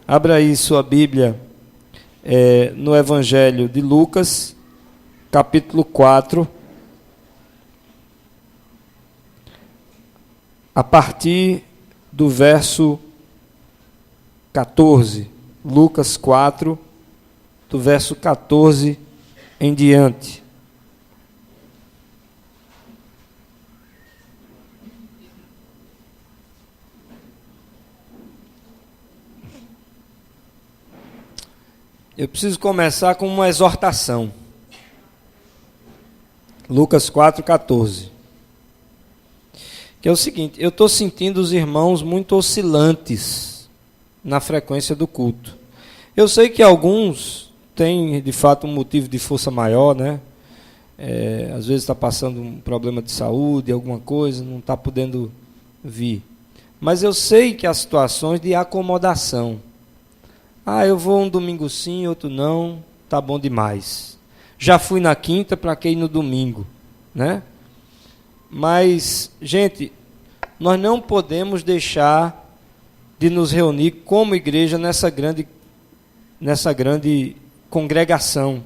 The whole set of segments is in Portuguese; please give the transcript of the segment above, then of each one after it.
Abra aí sua Bíblia no Evangelho de Lucas, capítulo 4, a partir do verso 14. Lucas 4, do verso 14 em diante. Eu preciso começar com uma exortação. Lucas 4,14. Que é o seguinte: eu estou sentindo os irmãos muito oscilantes na frequência do culto. Eu sei que alguns têm, de fato, um motivo de força maior, né? Às vezes está passando um problema de saúde, alguma coisa, não está podendo vir. Mas eu sei que há situações de acomodação. Eu vou um domingo sim, outro não, tá bom demais. Já fui na quinta, para que ir no domingo, né? Mas, gente, nós não podemos deixar de nos reunir como igreja nessa grande congregação.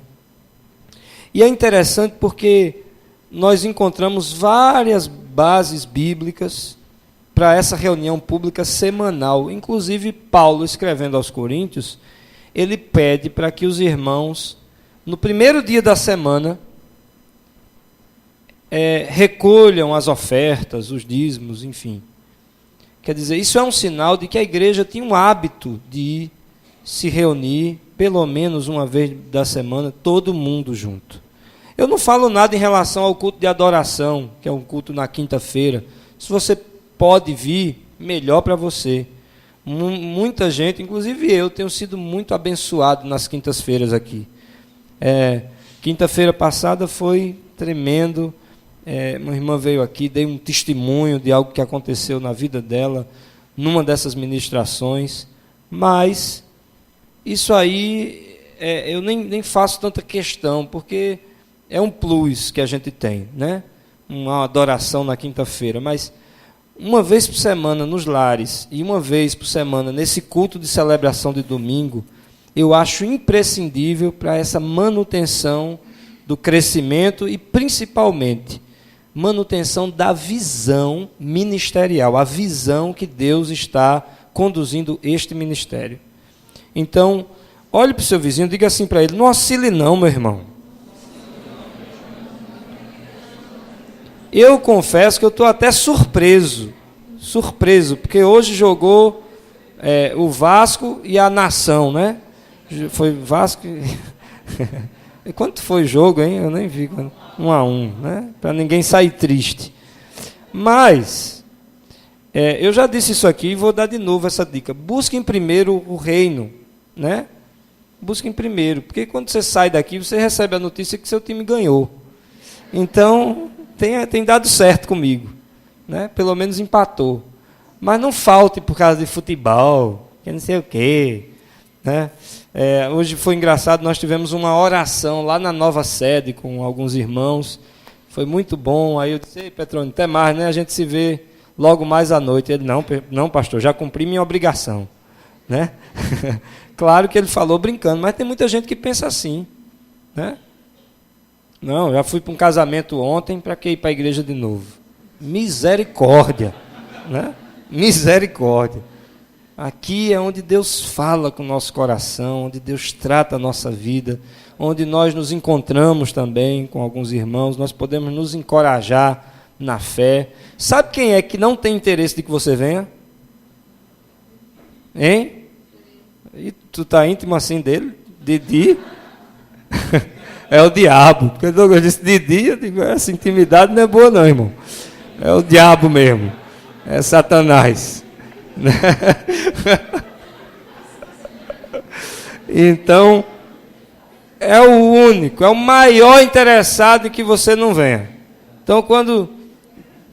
E é interessante porque nós encontramos várias bases bíblicas para essa reunião pública semanal. Inclusive, Paulo, escrevendo aos Coríntios, ele pede para que os irmãos, no primeiro dia da semana, recolham as ofertas, os dízimos, enfim. Quer dizer, isso é um sinal de que a igreja tinha um hábito de se reunir, pelo menos uma vez da semana, todo mundo junto. Eu não falo nada em relação ao culto de adoração, que é um culto na quinta-feira. Se você pode vir, melhor para você. Muita gente, inclusive eu, tenho sido muito abençoado nas quintas-feiras aqui. Quinta-feira passada foi tremendo. Uma irmã veio aqui, dei um testemunho de algo que aconteceu na vida dela, numa dessas ministrações. Mas isso aí, eu nem faço tanta questão, porque é um plus que a gente tem, né? Uma adoração na quinta-feira, mas uma vez por semana nos lares e uma vez por semana nesse culto de celebração de domingo, eu acho imprescindível para essa manutenção do crescimento e, principalmente, manutenção da visão ministerial, a visão que Deus está conduzindo este ministério. Então, olhe para o seu vizinho e diga assim para ele: não oscile não, meu irmão. Eu confesso que eu estou até surpreso, porque hoje jogou o Vasco e a Nação, né? Foi Vasco e... Quanto foi o jogo, hein? Eu nem vi. 1-1, né? Para ninguém sair triste. Mas, eu já disse isso aqui e vou dar de novo essa dica. Busquem primeiro o reino, né? Busquem primeiro, porque quando você sai daqui, você recebe a notícia que seu time ganhou. Então, tem dado certo comigo, né? Pelo menos empatou. Mas não falte por causa de futebol, que não sei o quê, né? Hoje foi engraçado, nós tivemos uma oração lá na nova sede com alguns irmãos, foi muito bom. Aí eu disse: ei, Petrônio, até mais, né? A gente se vê logo mais à noite. Ele: não, pastor, já cumpri minha obrigação, né? Claro que ele falou brincando, mas tem muita gente que pensa assim, né? Não, já fui para um casamento ontem, para que ir para a igreja de novo? Misericórdia, né? Misericórdia. Aqui é onde Deus fala com o nosso coração, onde Deus trata a nossa vida, onde nós nos encontramos também com alguns irmãos, nós podemos nos encorajar na fé. Sabe quem é que não tem interesse de que você venha? Hein? E tu está íntimo assim dele? Didi? É o diabo. Porque Douglas disse Didi, eu digo: essa intimidade não é boa não, irmão. É o diabo mesmo. É Satanás. Então, é o único, é o maior interessado em que você não venha. Então, quando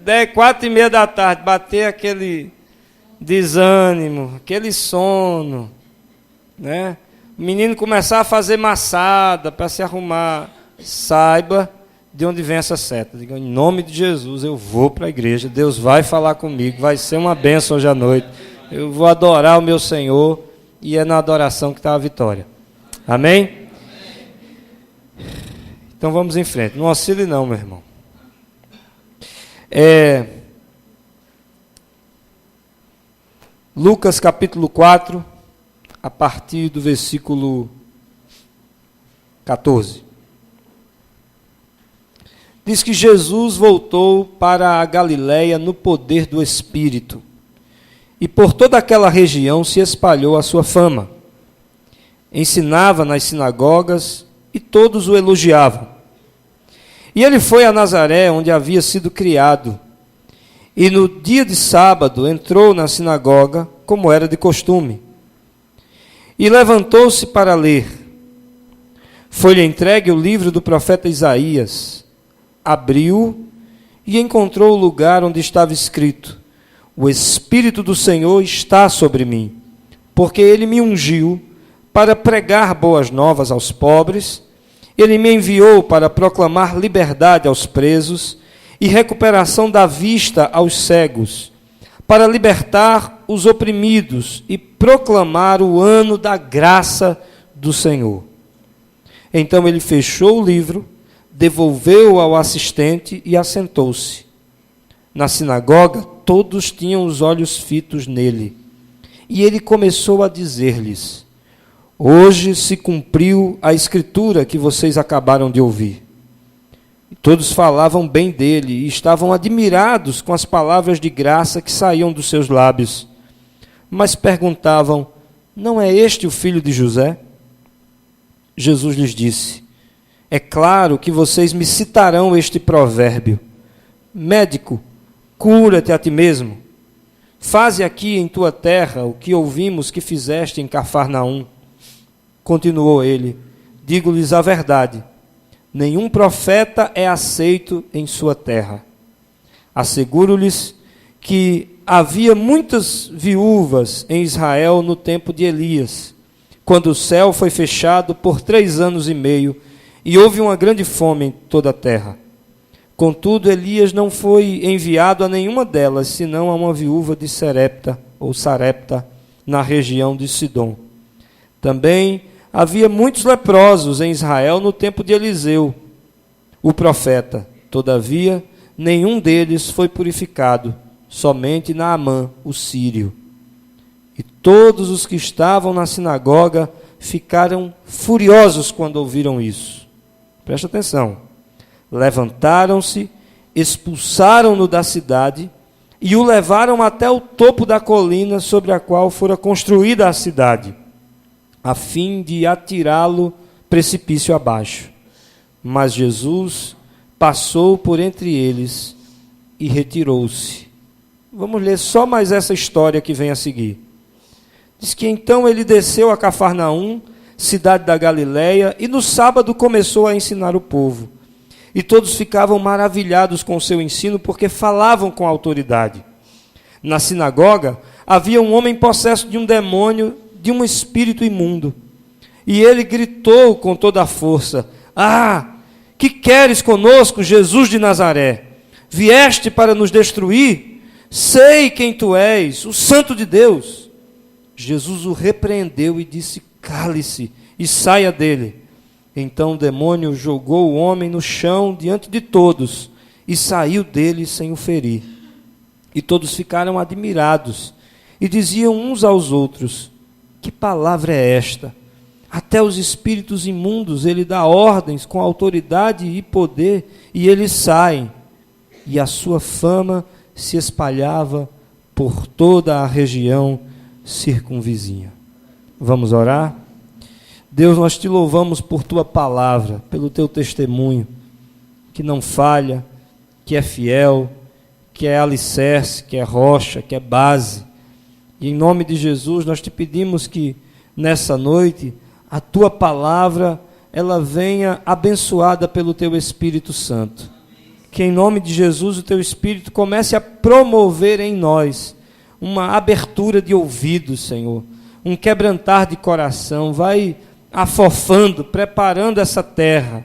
der 4:30 da tarde, bater aquele desânimo, aquele sono, né? O menino começar a fazer maçada para se arrumar, saiba de onde vem essa seta. Diga: em nome de Jesus, eu vou para a igreja, Deus vai falar comigo, vai ser uma bênção hoje à noite, eu vou adorar o meu Senhor, e é na adoração que está a vitória. Amém? Então vamos em frente. Não oscile não, meu irmão. Lucas capítulo 4, a partir do versículo 14. Diz que Jesus voltou para a Galiléia no poder do Espírito, e por toda aquela região se espalhou a sua fama. Ensinava nas sinagogas e todos o elogiavam. E ele foi a Nazaré, onde havia sido criado, e no dia de sábado entrou na sinagoga, como era de costume, e levantou-se para ler. Foi-lhe entregue o livro do profeta Isaías. Abriu e encontrou o lugar onde estava escrito: o Espírito do Senhor está sobre mim, porque ele me ungiu para pregar boas novas aos pobres. Ele me enviou para proclamar liberdade aos presos e recuperação da vista aos cegos, para libertar os oprimidos e proclamar o ano da graça do Senhor. Então ele fechou o livro, devolveu-o ao assistente e assentou-se. Na sinagoga, todos tinham os olhos fitos nele. E ele começou a dizer-lhes: hoje se cumpriu a escritura que vocês acabaram de ouvir. E todos falavam bem dele e estavam admirados com as palavras de graça que saíam dos seus lábios. Mas perguntavam: não é este o filho de José? Jesus lhes disse: é claro que vocês me citarão este provérbio: médico, cura-te a ti mesmo. Faze aqui em tua terra o que ouvimos que fizeste em Cafarnaum. Continuou ele: digo-lhes a verdade, nenhum profeta é aceito em sua terra. Asseguro-lhes que havia muitas viúvas em Israel no tempo de Elias, quando o céu foi fechado por 3 anos e meio, e houve uma grande fome em toda a terra. Contudo, Elias não foi enviado a nenhuma delas, senão a uma viúva de Serepta, ou Sarepta, na região de Sidom. Também havia muitos leprosos em Israel no tempo de Eliseu, o profeta. Todavia, nenhum deles foi purificado, somente Naamã, o sírio. E todos os que estavam na sinagoga ficaram furiosos quando ouviram isso. Presta atenção. Levantaram-se, expulsaram-no da cidade e o levaram até o topo da colina sobre a qual fora construída a cidade, a fim de atirá-lo precipício abaixo. Mas Jesus passou por entre eles e retirou-se. Vamos ler só mais essa história que vem a seguir. Diz que então ele desceu a Cafarnaum, cidade da Galiléia, e no sábado começou a ensinar o povo. E todos ficavam maravilhados com o seu ensino, porque falavam com autoridade. Na sinagoga havia um homem possesso de um demônio, de um espírito imundo. E ele gritou com toda a força: ah, que queres conosco, Jesus de Nazaré? Vieste para nos destruir? Sei quem tu és, o Santo de Deus. Jesus o repreendeu e disse: cale-se e saia dele. Então o demônio jogou o homem no chão diante de todos e saiu dele sem o ferir. E todos ficaram admirados e diziam uns aos outros: que palavra é esta? Até os espíritos imundos ele dá ordens com autoridade e poder, e eles saem. E a sua fama se espalhava por toda a região circunvizinha. Vamos orar? Deus, nós te louvamos por tua palavra, pelo teu testemunho, que não falha, que é fiel, que é alicerce, que é rocha, que é base. E em nome de Jesus nós te pedimos que nessa noite a tua palavra ela venha abençoada pelo teu Espírito Santo. Que em nome de Jesus o teu Espírito comece a promover em nós uma abertura de ouvidos, Senhor, um quebrantar de coração. Vai afofando, preparando essa terra,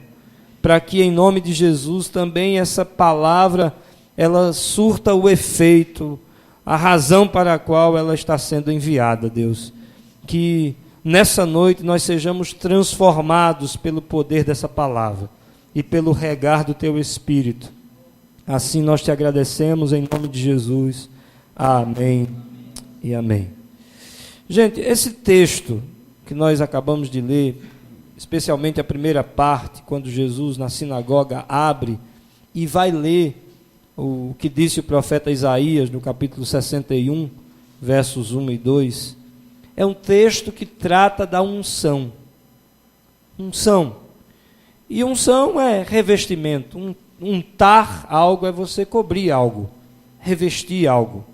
para que em nome de Jesus também essa palavra, ela surta o efeito, a razão para a qual ela está sendo enviada, Deus. que nessa noite nós sejamos transformados pelo poder dessa palavra e pelo regar do Teu Espírito. Assim nós te agradecemos em nome de Jesus. Amém e amém. Gente, esse texto que nós acabamos de ler, especialmente a primeira parte, quando Jesus na sinagoga abre e vai ler o que disse o profeta Isaías no capítulo 61, versos 1 e 2, é um texto que trata da unção. Unção. E unção é revestimento. Untar algo é você cobrir algo, revestir algo.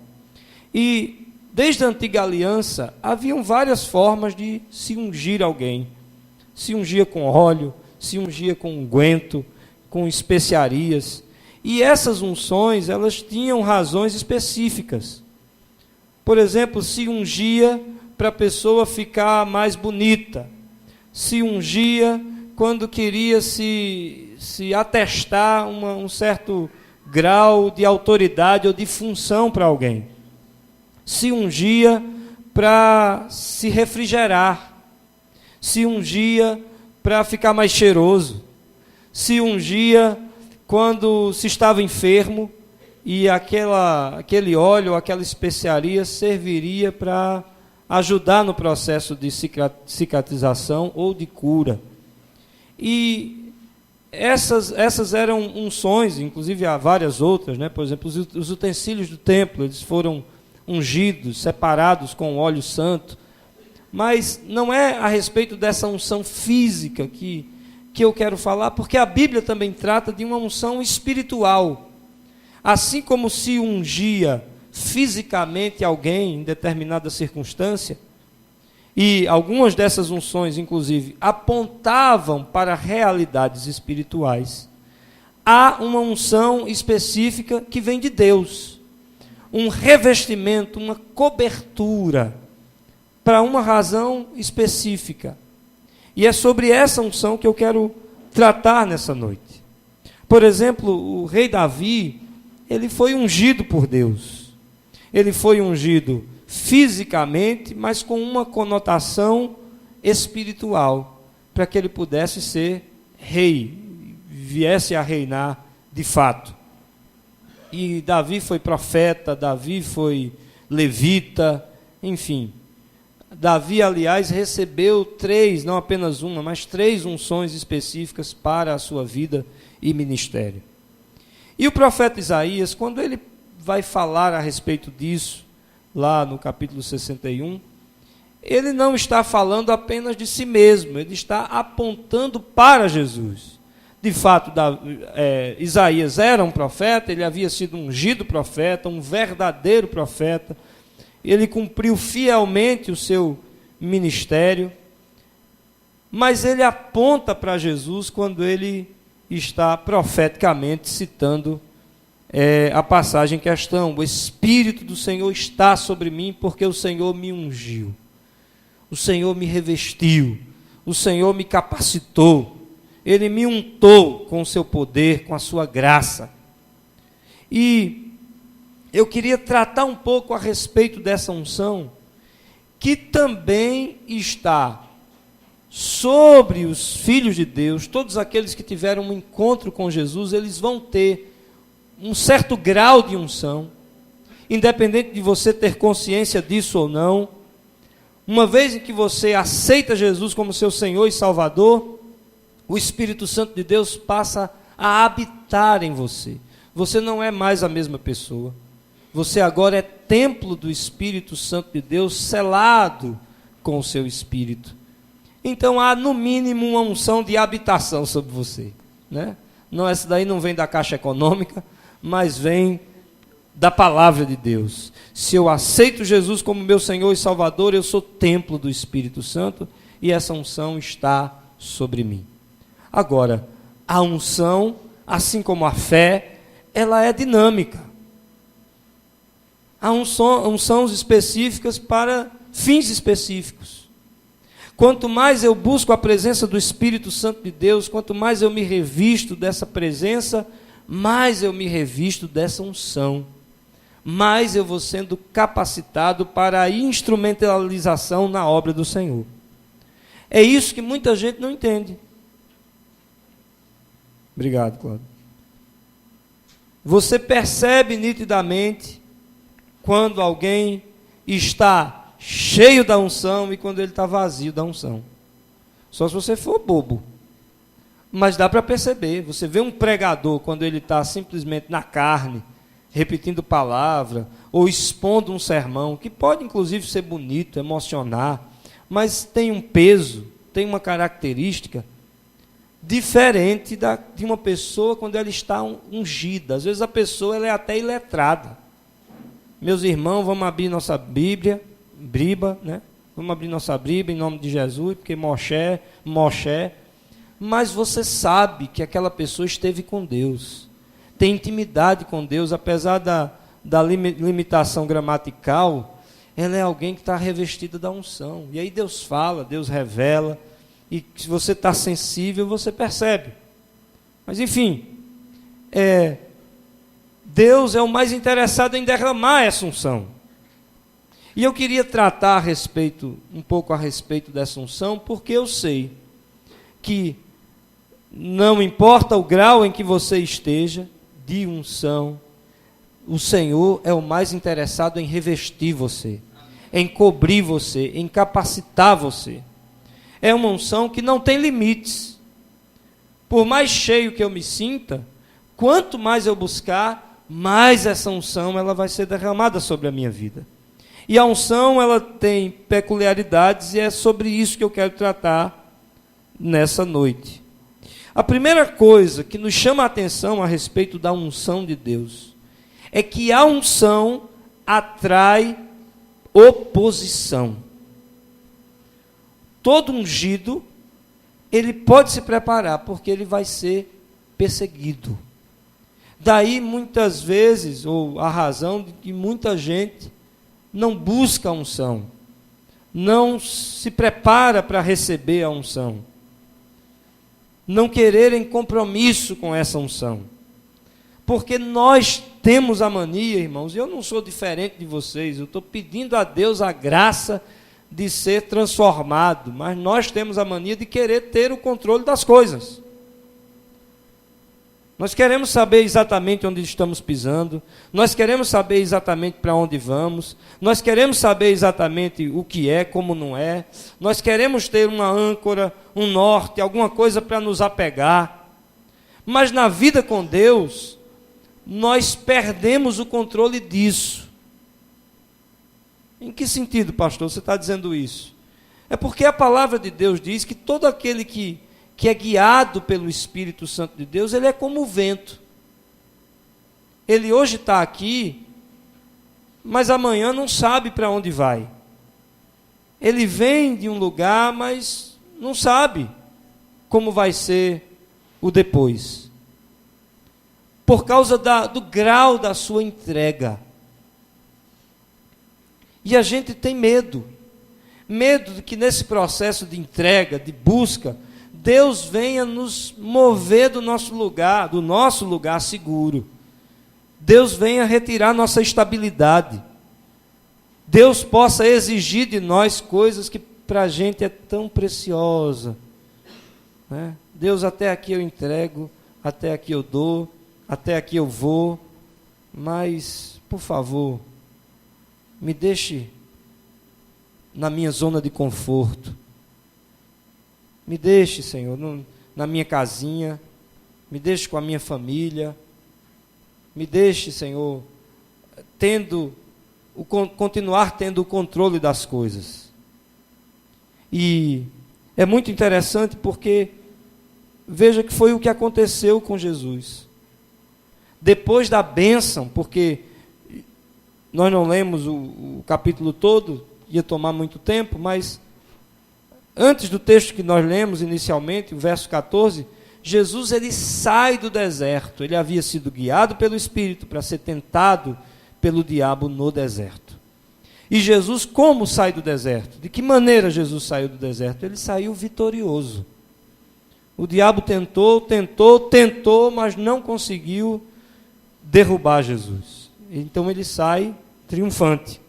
E desde a antiga aliança, haviam várias formas de se ungir alguém. Se ungia com óleo, se ungia com unguento, com especiarias. E essas unções, elas tinham razões específicas. Por exemplo, se ungia para a pessoa ficar mais bonita. Se ungia quando queria se atestar um certo grau de autoridade ou de função para alguém. Se ungia para se refrigerar. Se ungia para ficar mais cheiroso. Se ungia quando se estava enfermo e aquele óleo, aquela especiaria serviria para ajudar no processo de cicatrização ou de cura. E essas eram unções, inclusive há várias outras, né? Por exemplo, os utensílios do templo, eles foram ungidos, separados com óleo santo. Mas não é a respeito dessa unção física que eu quero falar, porque a Bíblia também trata de uma unção espiritual. Assim como se ungia fisicamente alguém em determinada circunstância, e algumas dessas unções, inclusive, apontavam para realidades espirituais, há uma unção específica que vem de Deus, um revestimento, uma cobertura, para uma razão específica. E é sobre essa unção que eu quero tratar nessa noite. Por exemplo, o rei Davi, ele foi ungido por Deus. Ele foi ungido fisicamente, mas com uma conotação espiritual, para que ele pudesse ser rei, viesse a reinar de fato. E Davi foi profeta, Davi foi levita, enfim. Davi, aliás, recebeu 3, não apenas uma, mas 3 unções específicas para a sua vida e ministério. E o profeta Isaías, quando ele vai falar a respeito disso, lá no capítulo 61, ele não está falando apenas de si mesmo, ele está apontando para Jesus. De fato, Isaías era um profeta, ele havia sido ungido profeta, um verdadeiro profeta, ele cumpriu fielmente o seu ministério, mas ele aponta para Jesus quando ele está profeticamente citando a passagem em questão. O Espírito do Senhor está sobre mim, porque o Senhor me ungiu, o Senhor me revestiu, o Senhor me capacitou, Ele me untou com o seu poder, com a sua graça. E eu queria tratar um pouco a respeito dessa unção, que também está sobre os filhos de Deus. Todos aqueles que tiveram um encontro com Jesus, eles vão ter um certo grau de unção, independente de você ter consciência disso ou não. Uma vez em que você aceita Jesus como seu Senhor e Salvador, o Espírito Santo de Deus passa a habitar em você. Você não é mais a mesma pessoa. Você agora é templo do Espírito Santo de Deus, selado com o seu Espírito. Então há no mínimo uma unção de habitação sobre você, né? Não, essa daí não vem da Caixa Econômica, mas vem da palavra de Deus. Se eu aceito Jesus como meu Senhor e Salvador, eu sou templo do Espírito Santo e essa unção está sobre mim. Agora, a unção, assim como a fé, ela é dinâmica. Há unções específicas para fins específicos. Quanto mais eu busco a presença do Espírito Santo de Deus, quanto mais eu me revisto dessa presença, mais eu me revisto dessa unção. mais eu vou sendo capacitado para a instrumentalização na obra do Senhor. É isso que muita gente não entende. Obrigado, Cláudio. Você percebe nitidamente quando alguém está cheio da unção e quando ele está vazio da unção. Só se você for bobo. Mas dá para perceber. Você vê um pregador quando ele está simplesmente na carne, repetindo palavra, ou expondo um sermão, que pode inclusive ser bonito, emocionar, mas tem um peso, tem uma característica diferente de uma pessoa quando ela está ungida. Às vezes a pessoa ela é até iletrada. Meus irmãos, vamos abrir nossa Bíblia, né? Vamos abrir nossa Bíblia em nome de Jesus, porque Moché, mas você sabe que aquela pessoa esteve com Deus, tem intimidade com Deus, apesar da limitação gramatical, ela é alguém que está revestida da unção. E aí Deus fala, Deus revela, e se você está sensível, você percebe. Mas enfim, Deus é o mais interessado em derramar essa unção. E eu queria tratar um pouco a respeito dessa unção, porque eu sei que não importa o grau em que você esteja de unção, o Senhor é o mais interessado em revestir você, em cobrir você, em capacitar você. É uma unção que não tem limites. Por mais cheio que eu me sinta, quanto mais eu buscar, mais essa unção ela vai ser derramada sobre a minha vida. E a unção ela tem peculiaridades e é sobre isso que eu quero tratar nessa noite. A primeira coisa que nos chama a atenção a respeito da unção de Deus é que a unção atrai oposição. Todo ungido, ele pode se preparar, porque ele vai ser perseguido. Daí, muitas vezes, ou a razão de que muita gente não busca a unção, não se prepara para receber a unção, não quererem compromisso com essa unção. Porque nós temos a mania, irmãos, e eu não sou diferente de vocês, eu estou pedindo a Deus a graça de ser transformado, mas nós temos a mania de querer ter o controle das coisas. Nós queremos saber exatamente onde estamos pisando, nós queremos saber exatamente para onde vamos, nós queremos saber exatamente o que é, como não é, nós queremos ter uma âncora, um norte, alguma coisa para nos apegar. Mas na vida com Deus, nós perdemos o controle disso. Em que sentido, pastor, você está dizendo isso? É porque a palavra de Deus diz que todo aquele que é guiado pelo Espírito Santo de Deus, ele é como o vento. Ele hoje está aqui, mas amanhã não sabe para onde vai. Ele vem de um lugar, mas não sabe como vai ser o depois. Por causa do grau da sua entrega. E a gente tem medo de que nesse processo de entrega, de busca, Deus venha nos mover do nosso lugar seguro. Deus venha retirar nossa estabilidade. Deus possa exigir de nós coisas que para a gente é tão preciosa. Né? Deus, até aqui eu entrego, até aqui eu dou, até aqui eu vou, mas, por favor, me deixe na minha zona de conforto. Me deixe, Senhor, na minha casinha, me deixe com a minha família, me deixe, Senhor, continuar tendo o controle das coisas. E é muito interessante porque, veja que foi o que aconteceu com Jesus. Depois da bênção, porque nós não lemos o capítulo todo, ia tomar muito tempo, mas antes do texto que nós lemos inicialmente, o verso 14, Jesus ele sai do deserto. Ele havia sido guiado pelo Espírito para ser tentado pelo diabo no deserto. E Jesus como sai do deserto? De que maneira Jesus saiu do deserto? Ele saiu vitorioso. O diabo tentou, mas não conseguiu derrubar Jesus. Então ele sai triunfante,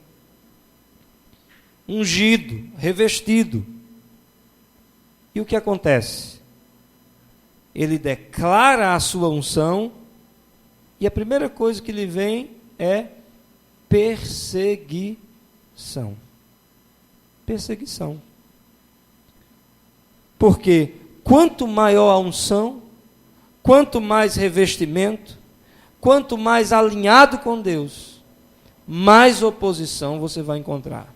ungido, revestido. E o que acontece? Ele declara a sua unção, e a primeira coisa que lhe vem é perseguição. Perseguição. Porque quanto maior a unção, quanto mais revestimento, quanto mais alinhado com Deus, mais oposição você vai encontrar.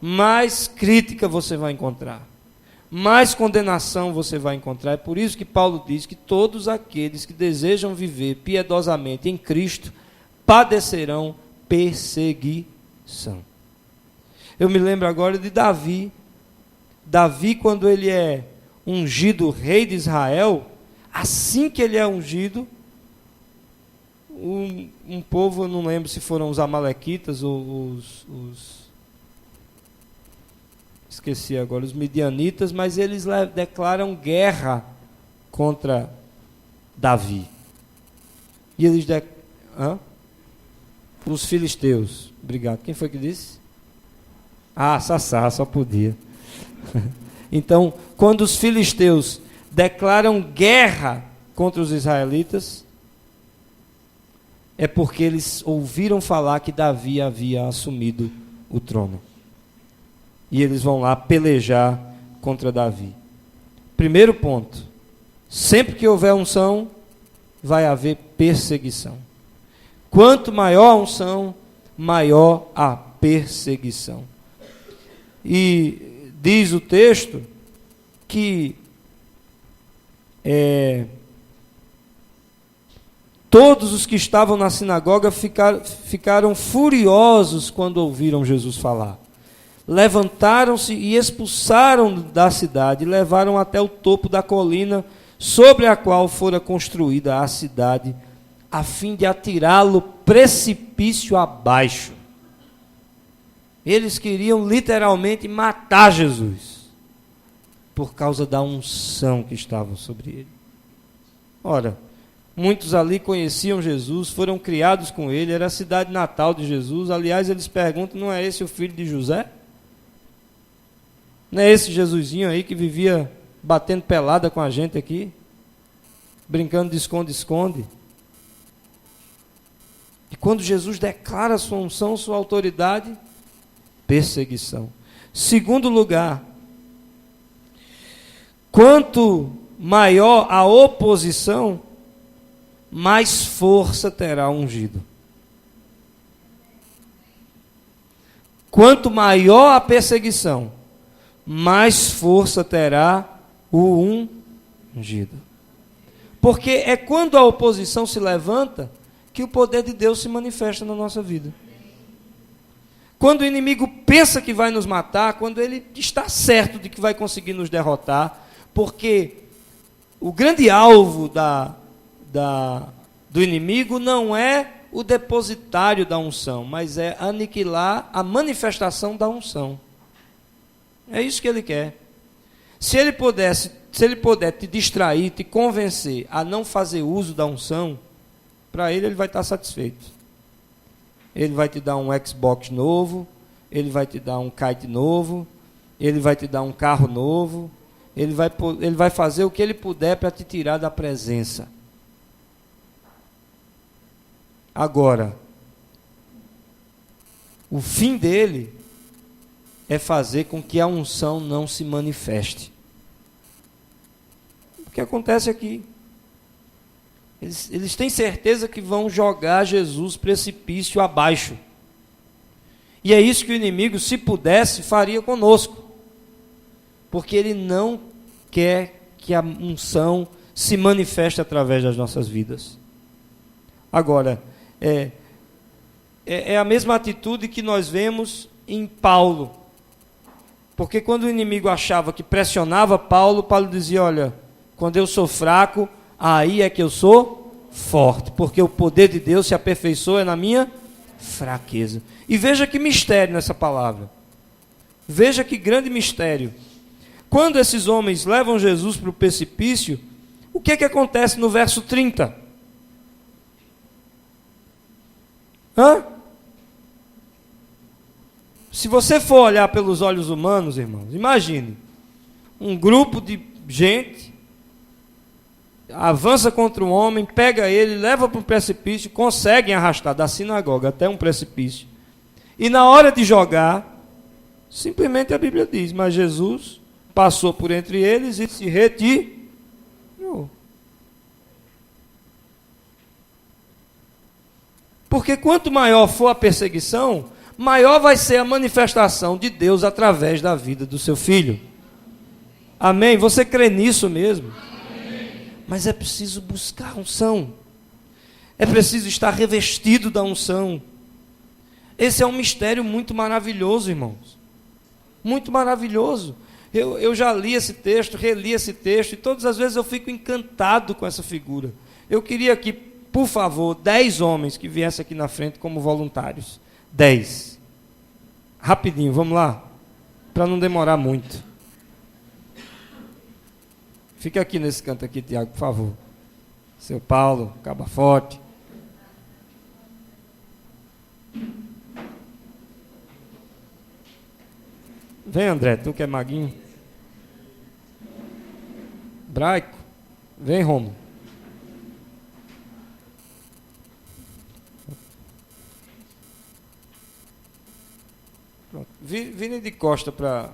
Mais crítica você vai encontrar. Mais condenação você vai encontrar. É por isso que Paulo diz que todos aqueles que desejam viver piedosamente em Cristo padecerão perseguição. Eu me lembro agora de Davi. Davi, quando ele é ungido rei de Israel, assim que ele é ungido, um povo, eu não lembro se foram os amalequitas ou esqueci agora, os midianitas, mas eles declaram guerra contra Davi. E eles os filisteus. Obrigado. Quem foi que disse? Sassá, só podia. Então, quando os filisteus declaram guerra contra os israelitas, é porque eles ouviram falar que Davi havia assumido o trono. E eles vão lá pelejar contra Davi. Primeiro ponto: sempre que houver unção, vai haver perseguição. Quanto maior a unção, maior a perseguição. E diz o texto que todos os que estavam na sinagoga ficaram furiosos quando ouviram Jesus falar. Levantaram-se e expulsaram da cidade, e levaram até o topo da colina sobre a qual fora construída a cidade, a fim de atirá-lo precipício abaixo. Eles queriam literalmente matar Jesus, por causa da unção que estava sobre ele. Ora, muitos ali conheciam Jesus, foram criados com ele, era a cidade natal de Jesus. Aliás, eles perguntam: não é esse o filho de José? Não é esse Jesusinho aí que vivia batendo pelada com a gente aqui? Brincando de esconde-esconde? E quando Jesus declara sua unção, sua autoridade, perseguição. Segundo lugar, quanto maior a oposição, mais força terá o ungido. Quanto maior a perseguição, mais força terá o ungido. Porque é quando a oposição se levanta que o poder de Deus se manifesta na nossa vida. Quando o inimigo pensa que vai nos matar, quando ele está certo de que vai conseguir nos derrotar, porque o grande alvo do inimigo não é o depositário da unção, mas é aniquilar a manifestação da unção. É isso que ele quer. Se ele puder te distrair, te convencer a não fazer uso da unção, para ele vai estar satisfeito. Ele vai te dar um Xbox novo, ele vai te dar um kite novo, ele vai te dar um carro novo, ele vai fazer o que ele puder para te tirar da presença. Agora, o fim dele é fazer com que a unção não se manifeste. O que acontece aqui? Eles têm certeza que vão jogar Jesus precipício abaixo. E é isso que o inimigo, se pudesse, faria conosco. Porque ele não quer que a unção se manifeste através das nossas vidas. Agora, é a mesma atitude que nós vemos em Paulo. Porque quando o inimigo achava que pressionava Paulo, Paulo dizia: olha, quando eu sou fraco, aí é que eu sou forte, porque o poder de Deus se aperfeiçoa na minha fraqueza. E veja que mistério nessa palavra. Veja que grande mistério. Quando esses homens levam Jesus para o precipício, o que acontece no verso 30? Hã? Se você for olhar pelos olhos humanos, irmãos, imagine um grupo de gente avança contra um homem, pega ele, leva para um precipício, conseguem arrastar da sinagoga até um precipício. E na hora de jogar, simplesmente a Bíblia diz, mas Jesus passou por entre eles e se retirou. Porque quanto maior for a perseguição, maior vai ser a manifestação de Deus através da vida do seu filho. Amém? Você crê nisso mesmo? Amém. Mas é preciso buscar a unção. É preciso estar revestido da unção. Esse é um mistério muito maravilhoso, irmãos. Muito maravilhoso. Eu já li esse texto, reli esse texto, e todas as vezes eu fico encantado com essa figura. Eu queria que, por favor, 10 homens que viessem aqui na frente como voluntários. 10. Rapidinho, vamos lá? Para não demorar muito. Fica aqui nesse canto aqui, Tiago, por favor. Seu Paulo, Caba Forte. Vem, André, tu que é maguinho. Braico. Vem, Romo. Pronto. Vire de costa para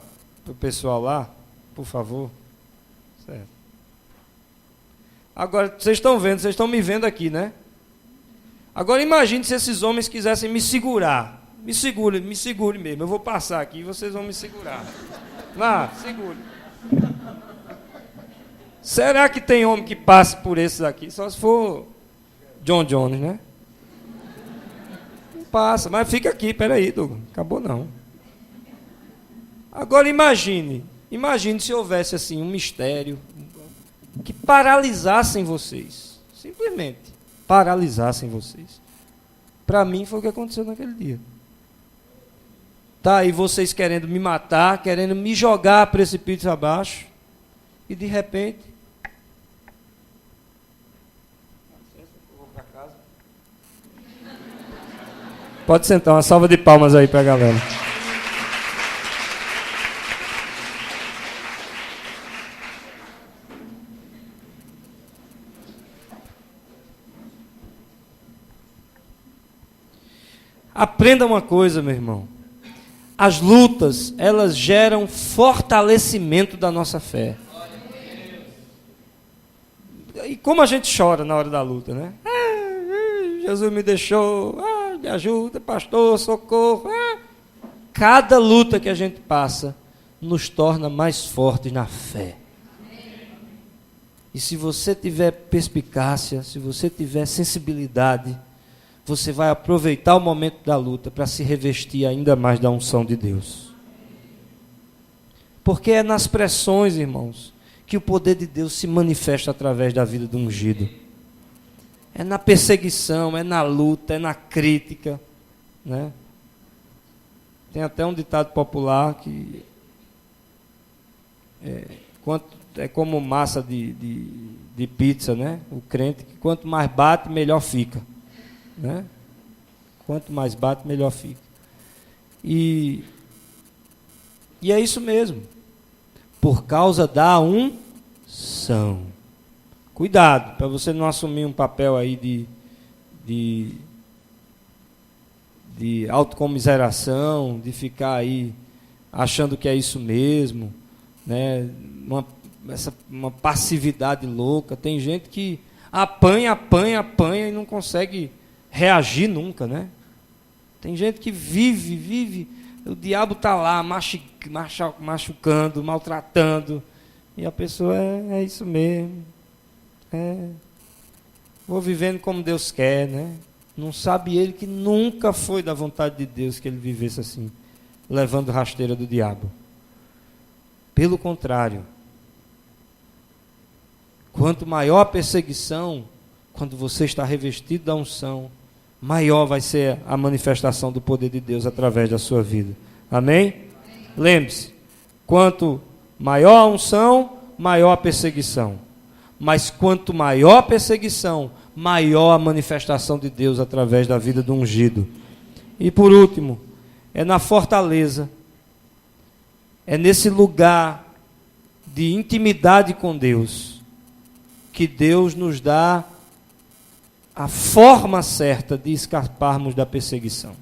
o pessoal lá, por favor. Certo. Agora, vocês estão vendo, vocês estão me vendo aqui, né? Agora imagine se esses homens quisessem me segurar. Me segure mesmo. Eu vou passar aqui e vocês vão me segurar. Vá, segure. Será que tem homem que passe por esses aqui? Só se for John Jones, né? Não passa, mas fica aqui, peraí, Douglas. Acabou não. Agora imagine se houvesse assim um mistério que paralisassem vocês. Simplesmente paralisassem vocês. Para mim foi o que aconteceu naquele dia. Tá aí vocês querendo me matar, querendo me jogar precipício abaixo, e de repente... Pode sentar, uma salva de palmas aí para a galera. Aprenda uma coisa, meu irmão. As lutas, elas geram fortalecimento da nossa fé. E como a gente chora na hora da luta, né? Jesus me deixou, me ajuda, pastor, socorro. Cada luta que a gente passa nos torna mais fortes na fé. E se você tiver perspicácia, se você tiver sensibilidade, você vai aproveitar o momento da luta para se revestir ainda mais da unção de Deus. Porque é nas pressões, irmãos, que o poder de Deus se manifesta através da vida do ungido. É na perseguição, é na luta, é na crítica, né? Tem até um ditado popular que é como massa de pizza, né? O crente, que quanto mais bate, melhor fica. Né? Quanto mais bate, melhor fica. E é isso mesmo. Por causa da unção. Cuidado, para você não assumir um papel aí de autocomiseração, de ficar aí achando que é isso mesmo, né? Uma passividade louca. Tem gente que apanha e não consegue reagir nunca, né? Tem gente que vive, o diabo está lá machucando, maltratando, e a pessoa é isso mesmo. Vou vivendo como Deus quer, né? Não sabe ele que nunca foi da vontade de Deus que ele vivesse assim, levando rasteira do diabo. Pelo contrário, quanto maior a perseguição, quando você está revestido da unção, maior vai ser a manifestação do poder de Deus através da sua vida. Amém? Lembre-se, quanto maior a unção, maior a perseguição. Mas quanto maior a perseguição, maior a manifestação de Deus através da vida do ungido. E por último, é na fortaleza, é nesse lugar de intimidade com Deus, que Deus nos dá a forma certa de escaparmos da perseguição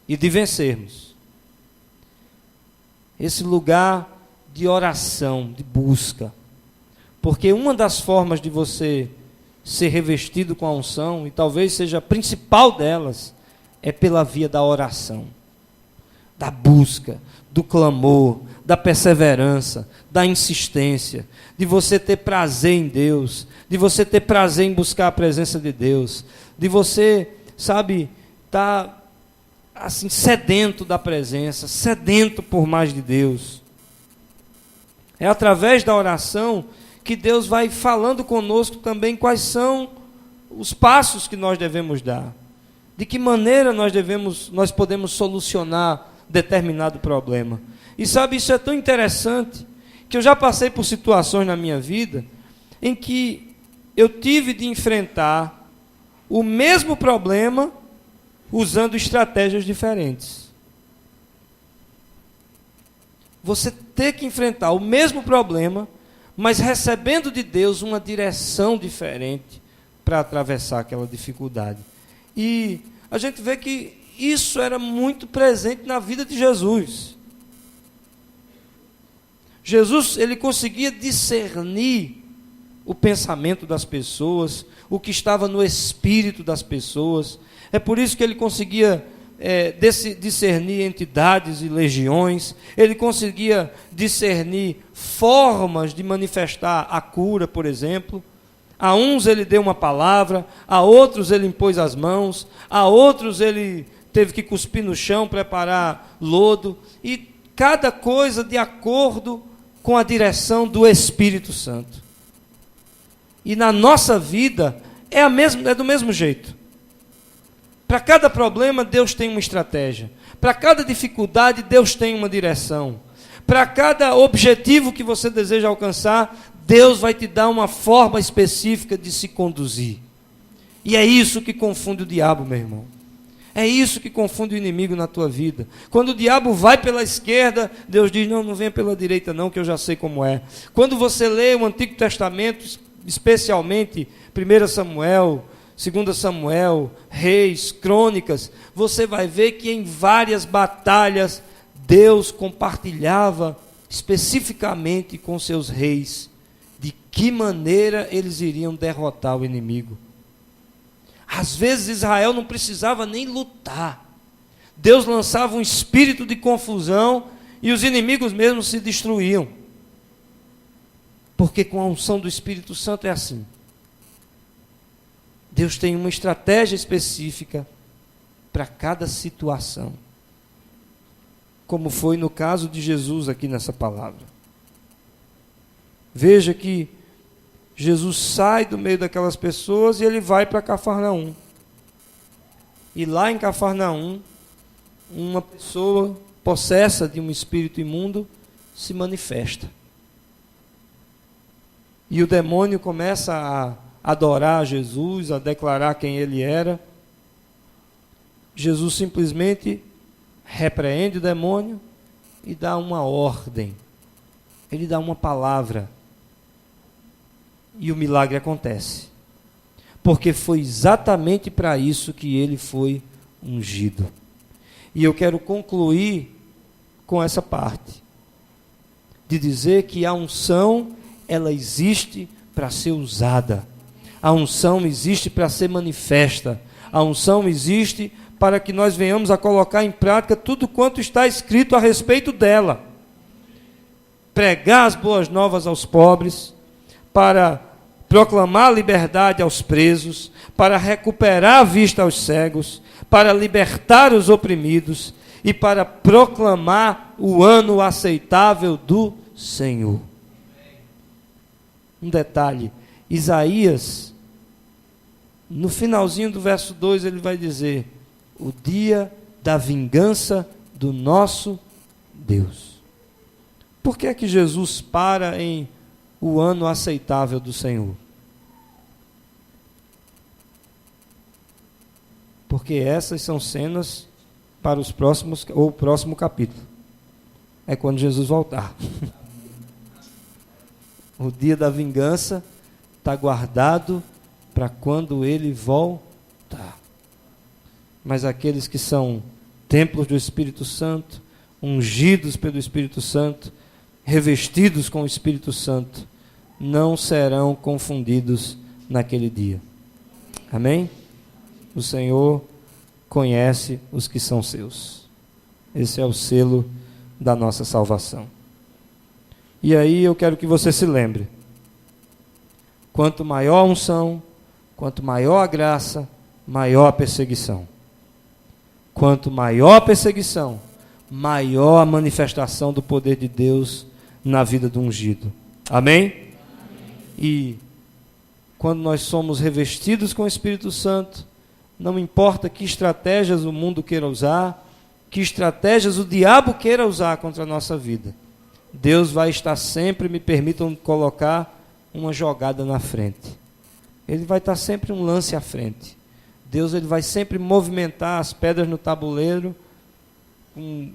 e de vencermos. Esse lugar de oração, de busca. Porque uma das formas de você ser revestido com a unção, e talvez seja a principal delas, é pela via da oração, da busca, do clamor, da perseverança, da insistência, de você ter prazer em Deus, de você ter prazer em buscar a presença de Deus, de você, sabe, estar assim, sedento da presença, sedento por mais de Deus. É através da oração que Deus vai falando conosco também quais são os passos que nós devemos dar, de que maneira nós podemos solucionar determinado problema. E sabe, isso é tão interessante, que eu já passei por situações na minha vida, em que eu tive de enfrentar o mesmo problema, usando estratégias diferentes. Você ter que enfrentar o mesmo problema, mas recebendo de Deus uma direção diferente para atravessar aquela dificuldade. E a gente vê que isso era muito presente na vida de Jesus. Jesus, ele conseguia discernir o pensamento das pessoas, o que estava no espírito das pessoas. É por isso que ele conseguia discernir entidades e legiões, ele conseguia discernir formas de manifestar a cura, por exemplo. A uns ele deu uma palavra, a outros ele impôs as mãos, a outros ele teve que cuspir no chão, preparar lodo, e cada coisa de acordo com a direção do Espírito Santo. E na nossa vida é do mesmo jeito. Para cada problema, Deus tem uma estratégia. Para cada dificuldade, Deus tem uma direção. Para cada objetivo que você deseja alcançar, Deus vai te dar uma forma específica de se conduzir. E é isso que confunde o diabo, meu irmão. É isso que confunde o inimigo na tua vida. Quando o diabo vai pela esquerda, Deus diz, não venha pela direita não, que eu já sei como é. Quando você lê o Antigo Testamento, especialmente 1 Samuel, 2 Samuel, Reis, Crônicas, você vai ver que em várias batalhas Deus compartilhava especificamente com seus reis de que maneira eles iriam derrotar o inimigo. Às vezes Israel não precisava nem lutar. Deus lançava um espírito de confusão e os inimigos mesmos se destruíam. Porque com a unção do Espírito Santo é assim. Deus tem uma estratégia específica para cada situação. Como foi no caso de Jesus aqui nessa palavra. Veja que Jesus sai do meio daquelas pessoas e ele vai para Cafarnaum. E lá em Cafarnaum, uma pessoa possessa de um espírito imundo se manifesta. E o demônio começa a adorar Jesus, a declarar quem ele era. Jesus simplesmente repreende o demônio e dá uma ordem. Ele dá uma palavra. E o milagre acontece. Porque foi exatamente para isso que ele foi ungido. E eu quero concluir com essa parte. De dizer que a unção, ela existe para ser usada. A unção existe para ser manifesta. A unção existe para que nós venhamos a colocar em prática tudo quanto está escrito a respeito dela. Pregar as boas novas aos pobres, para proclamar liberdade aos presos, para recuperar a vista aos cegos, para libertar os oprimidos e para proclamar o ano aceitável do Senhor. Um detalhe, Isaías, no finalzinho do verso 2, ele vai dizer, o dia da vingança do nosso Deus. Por que é que Jesus para em o ano aceitável do Senhor? Porque essas são cenas para os próximos, ou o próximo capítulo. É quando Jesus voltar. O dia da vingança está guardado para quando ele voltar. Mas aqueles que são templos do Espírito Santo, ungidos pelo Espírito Santo, revestidos com o Espírito Santo, não serão confundidos naquele dia. Amém? O Senhor conhece os que são seus. Esse é o selo da nossa salvação. E aí eu quero que você se lembre: quanto maior a unção, quanto maior a graça, maior a perseguição. Quanto maior a perseguição, maior a manifestação do poder de Deus na vida do ungido. Amém? Amém. E quando nós somos revestidos com o Espírito Santo, não importa que estratégias o mundo queira usar, que estratégias o diabo queira usar contra a nossa vida, Deus vai estar sempre, me permitam colocar uma jogada na frente. Ele vai estar sempre um lance à frente. Deus, ele vai sempre movimentar as pedras no tabuleiro com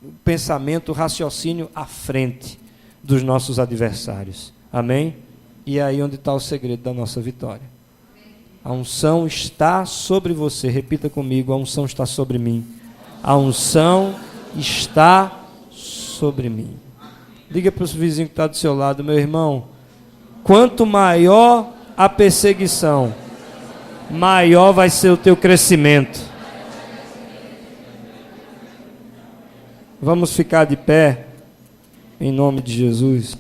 o pensamento, o raciocínio à frente dos nossos adversários. Amém? E é aí onde está o segredo da nossa vitória. A unção está sobre você. Repita comigo: a unção está sobre mim. A unção está sobre mim. Diga para o vizinho que está do seu lado: meu irmão, quanto maior a perseguição, maior vai ser o teu crescimento. Vamos ficar de pé, em nome de Jesus.